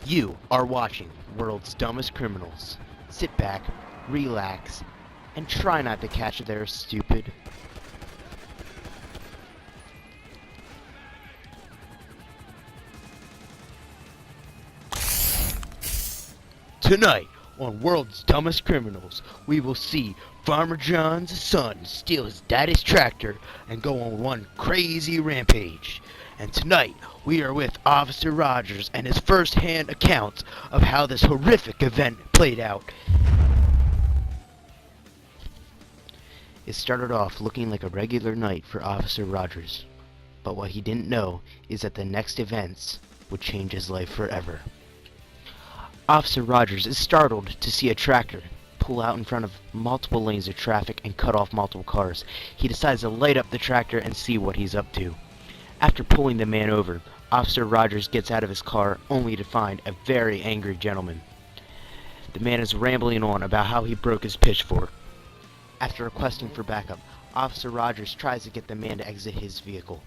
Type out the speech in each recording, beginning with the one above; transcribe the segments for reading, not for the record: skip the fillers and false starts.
You are watching World's Dumbest Criminals. Sit back, relax, and try not to catch their stupid. Tonight on World's Dumbest Criminals, we will see Farmer John's son steal his daddy's tractor and go on one crazy rampage. And tonight, we are with Officer Rogers and his first-hand account of how this horrific event played out. It started off looking like a regular night for Officer Rogers, but what he didn't know is that the next events would change his life forever. Officer Rogers is startled to see a tractor pull out in front of multiple lanes of traffic and cut off multiple cars. He decides to light up the tractor and see what he's up to. After pulling the man over, Officer Rogers gets out of his car only to find a very angry gentleman. The man is rambling on about how he broke his pitchfork. After requesting for backup, Officer Rogers tries to get the man to exit his vehicle.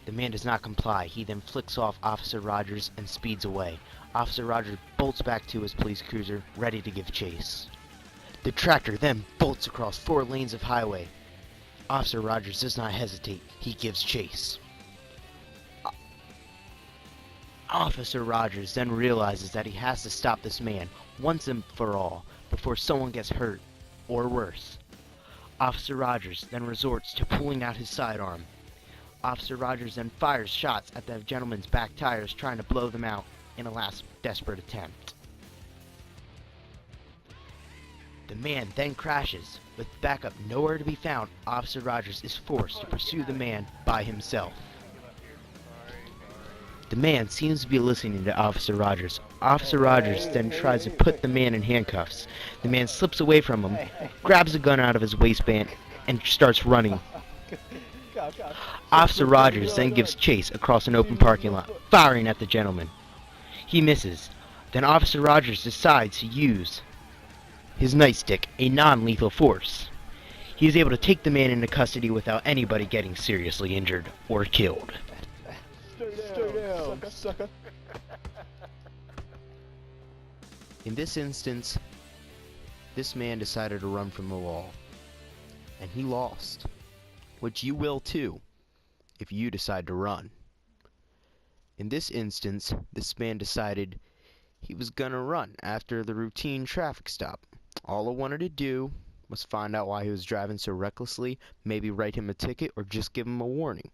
The man does not comply. He then flicks off Officer Rogers and speeds away. Officer Rogers bolts back to his police cruiser, ready to give chase. The tractor then bolts across 4 lanes of highway. Officer Rogers does not hesitate. He gives chase. Officer Rogers then realizes that he has to stop this man once and for all before someone gets hurt or worse. Officer Rogers then resorts to pulling out his sidearm. Officer Rogers then fires shots at the gentleman's back tires, trying to blow them out in a last desperate attempt. The man then crashes. With backup nowhere to be found, Officer Rogers is forced to pursue the man by himself. The man seems to be listening to Officer Rogers. Officer Rogers then tries to put the man in handcuffs. The man slips away from him, grabs a gun out of his waistband, and starts running. Officer Rogers then gives chase across an open parking lot, firing at the gentleman. He misses. Then Officer Rogers decides to use his nightstick, a non-lethal force. He is able to take the man into custody without anybody getting seriously injured or killed. Stay down, sucker. In this instance, this man decided to run from the law, and he lost, which you will too, if you decide to run. In this instance, this man decided he was gonna run after the routine traffic stop. All I wanted to do was find out why he was driving so recklessly, maybe write him a ticket or just give him a warning.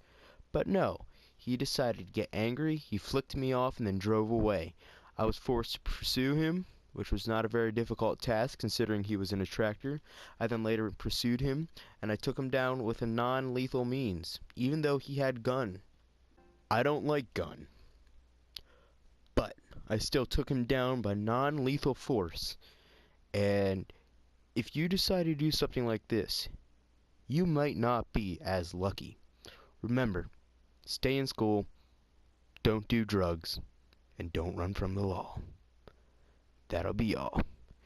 But no, he decided to get angry, he flicked me off and then drove away. I was forced to pursue him, which was not a very difficult task considering he was in a tractor. I then later pursued him, and I took him down with a non-lethal means, even though he had gun. I don't like gun, but I still took him down by non-lethal force. And if you decide to do something like this, you might not be as lucky. Remember, stay in school, don't do drugs, and don't run from the law. That'll be all.